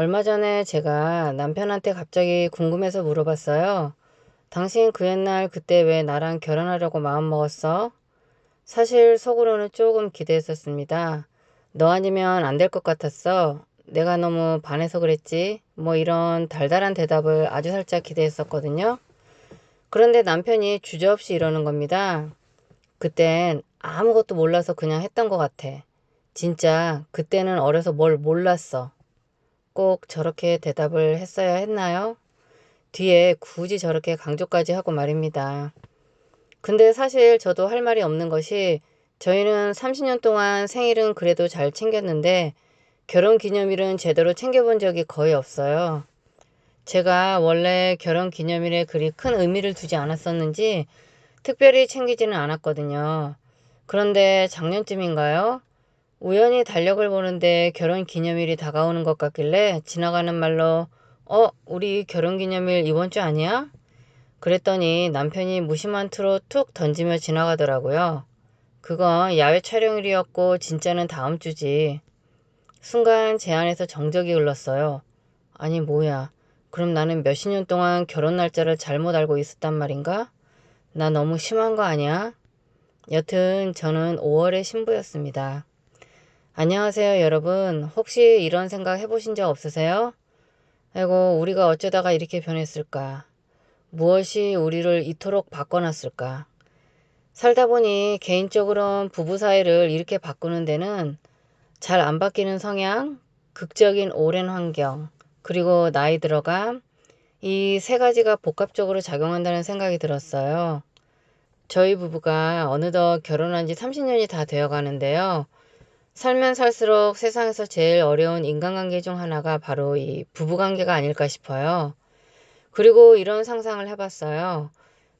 얼마 전에 제가 남편한테 갑자기 궁금해서 물어봤어요. 당신 그 옛날 그때 왜 나랑 결혼하려고 마음먹었어? 사실 속으로는 조금 기대했었습니다. 너 아니면 안 될 것 같았어. 내가 너무 반해서 그랬지. 뭐 이런 달달한 대답을 아주 살짝 기대했었거든요. 그런데 남편이 주저없이 이러는 겁니다. 그땐 아무것도 몰라서 그냥 했던 것 같아. 진짜 그때는 어려서 뭘 몰랐어. 꼭 저렇게 대답을 했어야 했나요? 뒤에 굳이 저렇게 강조까지 하고 말입니다. 근데 사실 저도 할 말이 없는 것이 저희는 30년 동안 생일은 그래도 잘 챙겼는데 결혼 기념일은 제대로 챙겨본 적이 거의 없어요. 제가 원래 결혼 기념일에 그리 큰 의미를 두지 않았었는지 특별히 챙기지는 않았거든요. 그런데 작년쯤인가요? 우연히 달력을 보는데 결혼 기념일이 다가오는 것 같길래 지나가는 말로 우리 결혼 기념일 이번 주 아니야? 그랬더니 남편이 무심한 투로 툭 던지며 지나가더라고요. 그건 야외 촬영일이었고 진짜는 다음 주지. 순간 제 안에서 정적이 흘렀어요. 아니 뭐야. 그럼 나는 몇십 년 동안 결혼 날짜를 잘못 알고 있었단 말인가? 나 너무 심한 거 아니야? 여튼 저는 5월의 신부였습니다. 안녕하세요 여러분. 혹시 이런 생각 해보신 적 없으세요? 아이고 우리가 어쩌다가 이렇게 변했을까? 무엇이 우리를 이토록 바꿔놨을까? 살다 보니 개인적으론 부부 사이를 이렇게 바꾸는 데는 잘 안 바뀌는 성향, 극적인 오랜 환경, 그리고 나이 들어감, 이 세 가지가 복합적으로 작용한다는 생각이 들었어요. 저희 부부가 어느덧 결혼한 지 30년이 다 되어 가는데요. 살면 살수록 세상에서 제일 어려운 인간관계 중 하나가 바로 이 부부관계가 아닐까 싶어요. 그리고 이런 상상을 해봤어요.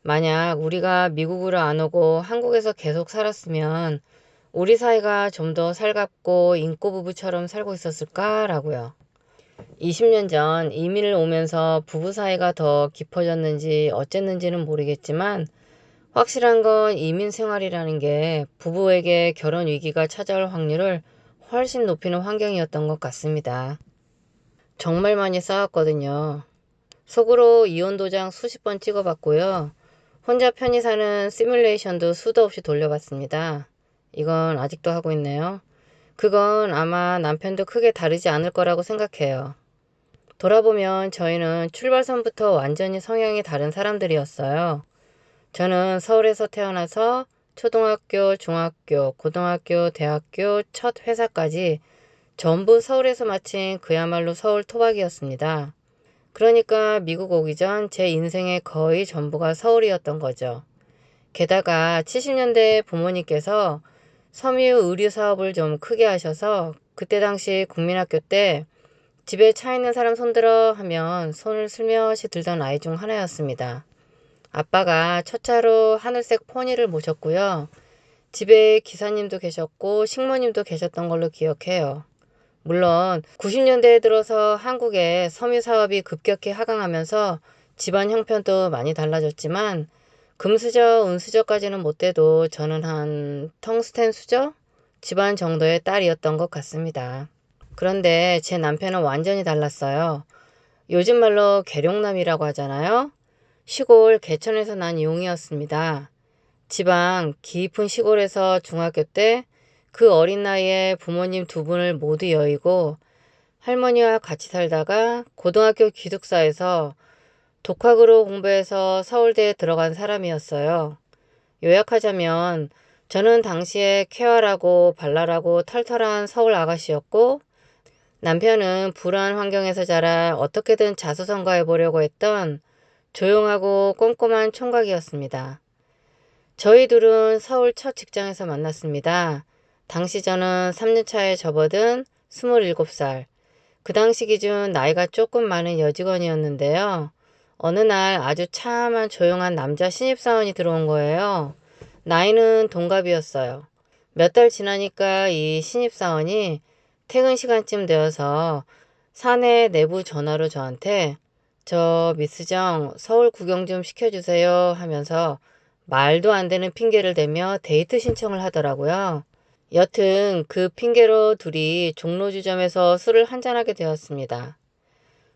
만약 우리가 미국으로 안 오고 한국에서 계속 살았으면 우리 사이가 좀 더 살갑고 인꼬 부부처럼 살고 있었을까라고요. 20년 전 이민을 오면서 부부 사이가 더 깊어졌는지 어쨌는지는 모르겠지만 확실한 건 이민 생활이라는 게 부부에게 결혼 위기가 찾아올 확률을 훨씬 높이는 환경이었던 것 같습니다. 정말 많이 싸웠거든요. 속으로 이혼 도장 수십 번 찍어봤고요. 혼자 편히 사는 시뮬레이션도 수도 없이 돌려봤습니다. 이건 아직도 하고 있네요. 그건 아마 남편도 크게 다르지 않을 거라고 생각해요. 돌아보면 저희는 출발선부터 완전히 성향이 다른 사람들이었어요. 저는 서울에서 태어나서 초등학교, 중학교, 고등학교, 대학교, 첫 회사까지 전부 서울에서 마친 그야말로 서울 토박이었습니다. 그러니까 미국 오기 전 제 인생의 거의 전부가 서울이었던 거죠. 게다가 70년대 부모님께서 섬유 의류 사업을 좀 크게 하셔서 그때 당시 국민학교 때 집에 차 있는 사람 손들어 하면 손을 슬며시 들던 아이 중 하나였습니다. 아빠가 첫 차로 하늘색 포니를 모셨고요. 집에 기사님도 계셨고 식모님도 계셨던 걸로 기억해요. 물론 90년대에 들어서 한국의 섬유 사업이 급격히 하강하면서 집안 형편도 많이 달라졌지만 금수저, 은수저까지는 못 돼도 저는 한 텅스텐 수저? 집안 정도의 딸이었던 것 같습니다. 그런데 제 남편은 완전히 달랐어요. 요즘 말로 계룡남이라고 하잖아요. 시골 개천에서 난 용이었습니다. 지방 깊은 시골에서 중학교 때 그 어린 나이에 부모님 두 분을 모두 여의고 할머니와 같이 살다가 고등학교 기숙사에서 독학으로 공부해서 서울대에 들어간 사람이었어요. 요약하자면 저는 당시에 쾌활하고 발랄하고 털털한 서울 아가씨였고 남편은 불우한 환경에서 자라 어떻게든 자수성가해 보려고 했던 조용하고 꼼꼼한 총각이었습니다. 저희 둘은 서울 첫 직장에서 만났습니다. 당시 저는 3년차에 접어든 27살. 그 당시 기준 나이가 조금 많은 여직원이었는데요. 어느 날 아주 참한 조용한 남자 신입사원이 들어온 거예요. 나이는 동갑이었어요. 몇 달 지나니까 이 신입사원이 퇴근 시간쯤 되어서 사내 내부 전화로 저한테 저 미스정 서울 구경 좀 시켜주세요 하면서 말도 안 되는 핑계를 대며 데이트 신청을 하더라고요. 여튼 그 핑계로 둘이 종로주점에서 술을 한잔하게 되었습니다.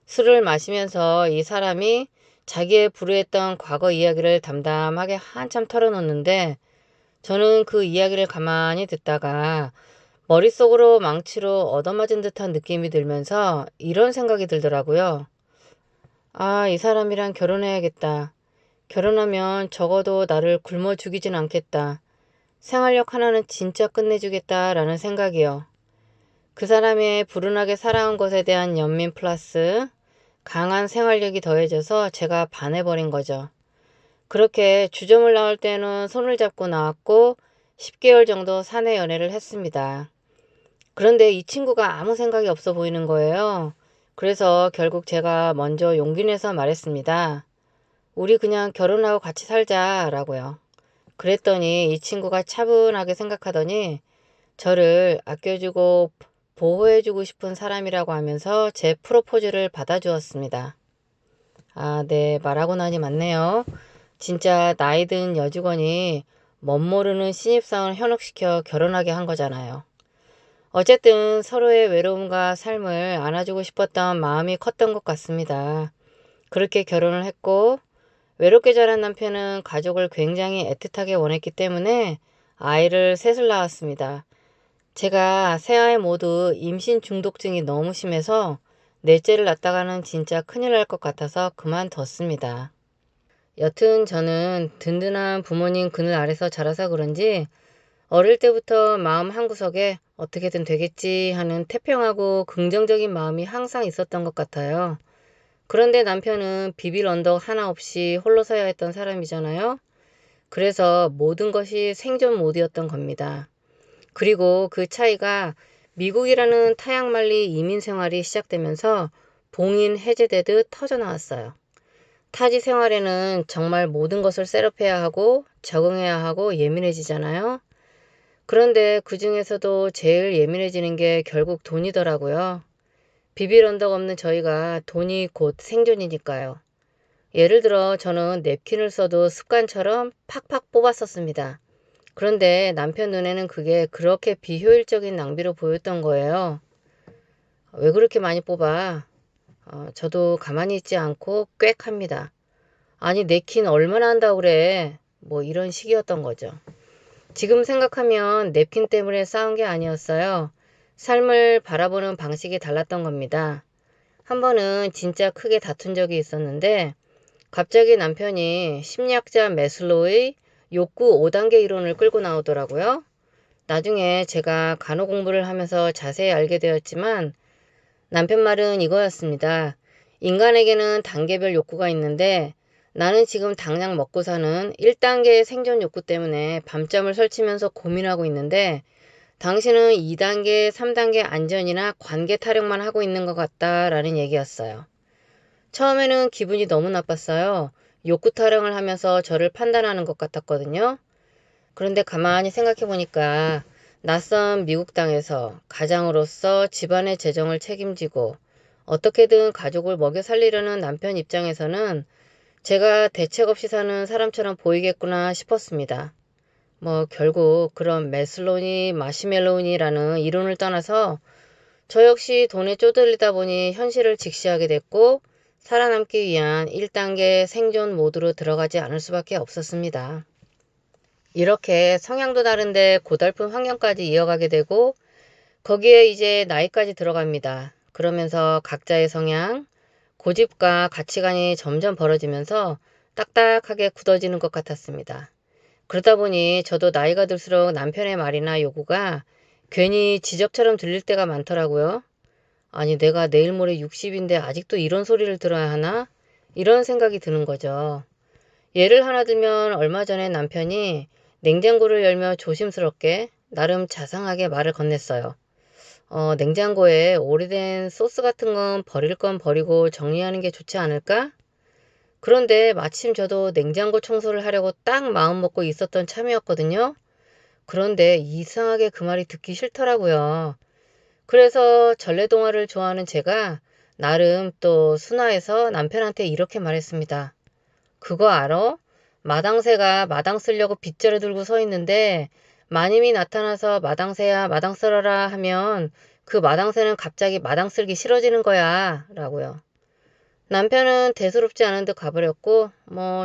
술을 마시면서 이 사람이 자기의 불우했던 과거 이야기를 담담하게 한참 털어놓는데 저는 그 이야기를 가만히 듣다가 머릿속으로 망치로 얻어맞은 듯한 느낌이 들면서 이런 생각이 들더라고요. 아, 이 사람이랑 결혼해야겠다. 결혼하면 적어도 나를 굶어 죽이진 않겠다. 생활력 하나는 진짜 끝내주겠다라는 생각이요. 그 사람의 불운하게 살아온 것에 대한 연민 플러스 강한 생활력이 더해져서 제가 반해버린 거죠. 그렇게 주점을 나올 때는 손을 잡고 나왔고 10개월 정도 사내 연애를 했습니다. 그런데 이 친구가 아무 생각이 없어 보이는 거예요. 그래서 결국 제가 먼저 용기 내서 말했습니다. 우리 그냥 결혼하고 같이 살자라고요. 그랬더니 이 친구가 차분하게 생각하더니 저를 아껴주고 보호해주고 싶은 사람이라고 하면서 제 프로포즈를 받아주었습니다. 아, 네, 말하고 나니 맞네요. 진짜 나이 든 여직원이 멋모르는 신입사원을 현혹시켜 결혼하게 한 거잖아요. 어쨌든 서로의 외로움과 삶을 안아주고 싶었던 마음이 컸던 것 같습니다. 그렇게 결혼을 했고 외롭게 자란 남편은 가족을 굉장히 애틋하게 원했기 때문에 아이를 셋을 낳았습니다. 제가 새아이 모두 임신 중독증이 너무 심해서 넷째를 낳다가는 진짜 큰일 날 것 같아서 그만뒀습니다. 여튼 저는 든든한 부모님 그늘 아래서 자라서 그런지 어릴 때부터 마음 한구석에 어떻게든 되겠지 하는 태평하고 긍정적인 마음이 항상 있었던 것 같아요. 그런데 남편은 비빌 언덕 하나 없이 홀로 서야 했던 사람이잖아요. 그래서 모든 것이 생존 모드였던 겁니다. 그리고 그 차이가 미국이라는 타양만리 이민 생활이 시작되면서 봉인 해제되듯 터져나왔어요. 타지 생활에는 정말 모든 것을 셋업해야 하고 적응해야 하고 예민해지잖아요. 그런데 그 중에서도 제일 예민해지는 게 결국 돈이더라고요. 비빌 언덕 없는 저희가 돈이 곧 생존이니까요. 예를 들어 저는 냅킨을 써도 습관처럼 팍팍 뽑았었습니다. 그런데 남편 눈에는 그게 그렇게 비효율적인 낭비로 보였던 거예요. 왜 그렇게 많이 뽑아? 저도 가만히 있지 않고 꽥 합니다. 아니 냅킨 얼마나 한다고 그래? 뭐 이런 식이었던 거죠. 지금 생각하면 냅킨 때문에 싸운 게 아니었어요. 삶을 바라보는 방식이 달랐던 겁니다. 한 번은 진짜 크게 다툰 적이 있었는데 갑자기 남편이 심리학자 매슬로우의 욕구 5단계 이론을 끌고 나오더라고요. 나중에 제가 간호 공부를 하면서 자세히 알게 되었지만 남편 말은 이거였습니다. 인간에게는 단계별 욕구가 있는데 나는 지금 당장 먹고 사는 1단계의 생존 욕구 때문에 밤잠을 설치면서 고민하고 있는데 당신은 2단계, 3단계 안전이나 관계 타령만 하고 있는 것 같다라는 얘기였어요. 처음에는 기분이 너무 나빴어요. 욕구 타령을 하면서 저를 판단하는 것 같았거든요. 그런데 가만히 생각해 보니까 낯선 미국 땅에서 가장으로서 집안의 재정을 책임지고 어떻게든 가족을 먹여 살리려는 남편 입장에서는 제가 대책 없이 사는 사람처럼 보이겠구나 싶었습니다. 뭐 결국 그런 매슬로니 마시멜로니라는 이론을 떠나서 저 역시 돈에 쪼들리다 보니 현실을 직시하게 됐고 살아남기 위한 1단계 생존 모드로 들어가지 않을 수밖에 없었습니다. 이렇게 성향도 다른데 고달픈 환경까지 이어가게 되고 거기에 이제 나이까지 들어갑니다. 그러면서 각자의 성향, 고집과 가치관이 점점 벌어지면서 딱딱하게 굳어지는 것 같았습니다. 그러다 보니 저도 나이가 들수록 남편의 말이나 요구가 괜히 지적처럼 들릴 때가 많더라고요. 아니 내가 내일 모레 60인데 아직도 이런 소리를 들어야 하나? 이런 생각이 드는 거죠. 예를 하나 들면 얼마 전에 남편이 냉장고를 열며 조심스럽게 나름 자상하게 말을 건넸어요. 냉장고에 오래된 소스 같은 건 버릴 건 버리고 정리하는 게 좋지 않을까? 그런데 마침 저도 냉장고 청소를 하려고 딱 마음 먹고 있었던 참이었거든요. 그런데 이상하게 그 말이 듣기 싫더라고요. 그래서 전래동화를 좋아하는 제가 나름 또 순화해서 남편한테 이렇게 말했습니다. 그거 알아? 마당새가 마당 쓰려고 빗자루 들고 서 있는데 마님이 나타나서 마당새야 마당 쓸어라 하면 그 마당새는 갑자기 마당 쓸기 싫어지는 거야 라고요. 남편은 대수롭지 않은 듯 가버렸고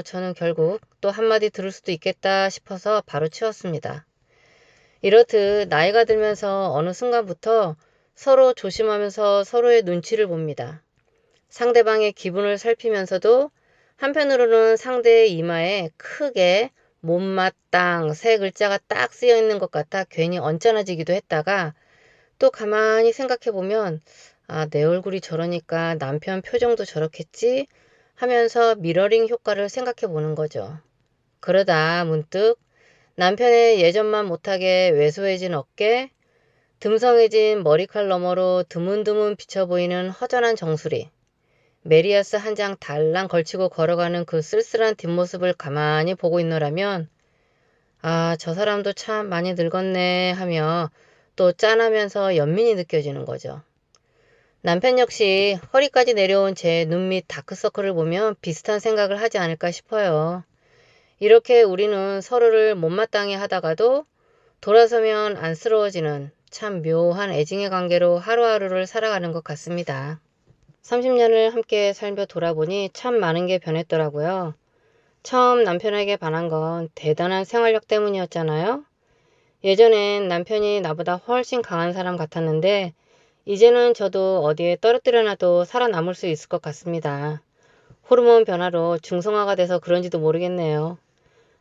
저는 결국 또 한마디 들을 수도 있겠다 싶어서 바로 치웠습니다. 이렇듯 나이가 들면서 어느 순간부터 서로 조심하면서 서로의 눈치를 봅니다. 상대방의 기분을 살피면서도 한편으로는 상대의 이마에 크게 못마땅 세 글자가 딱 쓰여 있는 것 같아 괜히 언짢아지기도 했다가 또 가만히 생각해보면 내 얼굴이 저러니까 남편 표정도 저렇겠지 하면서 미러링 효과를 생각해보는 거죠. 그러다 문득 남편의 예전만 못하게 왜소해진 어깨, 듬성해진 머리칼 너머로 드문드문 비쳐 보이는 허전한 정수리, 메리아스 한 장 달랑 걸치고 걸어가는 그 쓸쓸한 뒷모습을 가만히 보고 있노라면 저 사람도 참 많이 늙었네 하며 또 짠하면서 연민이 느껴지는 거죠. 남편 역시 허리까지 내려온 제 눈 밑 다크서클을 보면 비슷한 생각을 하지 않을까 싶어요. 이렇게 우리는 서로를 못마땅해 하다가도 돌아서면 안쓰러워지는 참 묘한 애증의 관계로 하루하루를 살아가는 것 같습니다. 30년을 함께 살며 돌아보니 참 많은 게 변했더라고요. 처음 남편에게 반한 건 대단한 생활력 때문이었잖아요. 예전엔 남편이 나보다 훨씬 강한 사람 같았는데 이제는 저도 어디에 떨어뜨려놔도 살아남을 수 있을 것 같습니다. 호르몬 변화로 중성화가 돼서 그런지도 모르겠네요.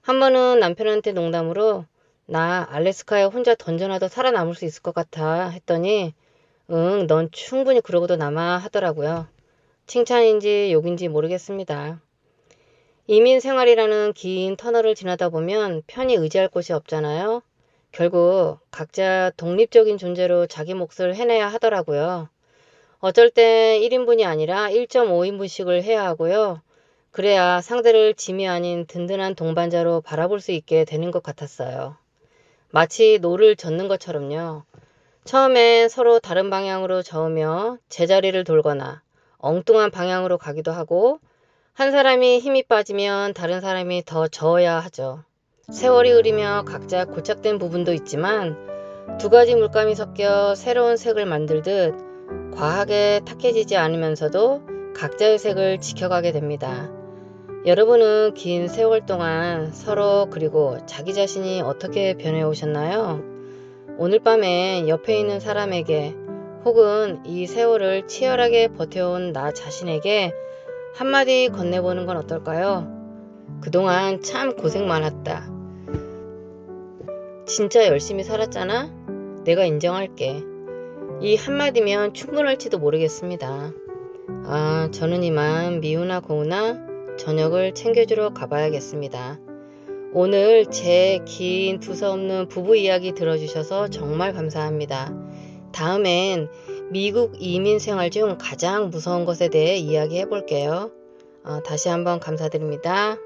한 번은 남편한테 농담으로 나 알래스카에 혼자 던져놔도 살아남을 수 있을 것 같아 했더니 응, 넌 충분히 그러고도 남아 하더라고요. 칭찬인지 욕인지 모르겠습니다. 이민 생활이라는 긴 터널을 지나다 보면 편히 의지할 곳이 없잖아요. 결국 각자 독립적인 존재로 자기 몫을 해내야 하더라고요. 어쩔 땐 1인분이 아니라 1.5인분씩을 해야 하고요. 그래야 상대를 짐이 아닌 든든한 동반자로 바라볼 수 있게 되는 것 같았어요. 마치 노를 젓는 것처럼요. 처음엔 서로 다른 방향으로 저으며 제자리를 돌거나 엉뚱한 방향으로 가기도 하고 한 사람이 힘이 빠지면 다른 사람이 더 저어야 하죠. 세월이 흐르며 각자 고착된 부분도 있지만 두 가지 물감이 섞여 새로운 색을 만들듯 과하게 탁해지지 않으면서도 각자의 색을 지켜가게 됩니다. 여러분은 긴 세월 동안 서로 그리고 자기 자신이 어떻게 변해오셨나요? 오늘 밤에 옆에 있는 사람에게 혹은 이 세월을 치열하게 버텨온 나 자신에게 한마디 건네보는 건 어떨까요? 그동안 참 고생 많았다. 진짜 열심히 살았잖아? 내가 인정할게. 이 한마디면 충분할지도 모르겠습니다. 저는 이만 미우나 고우나 저녁을 챙겨주러 가봐야겠습니다. 오늘 제 긴 두서없는 부부 이야기 들어주셔서 정말 감사합니다. 다음엔 미국 이민 생활 중 가장 무서운 것에 대해 이야기해 볼게요. 다시 한번 감사드립니다.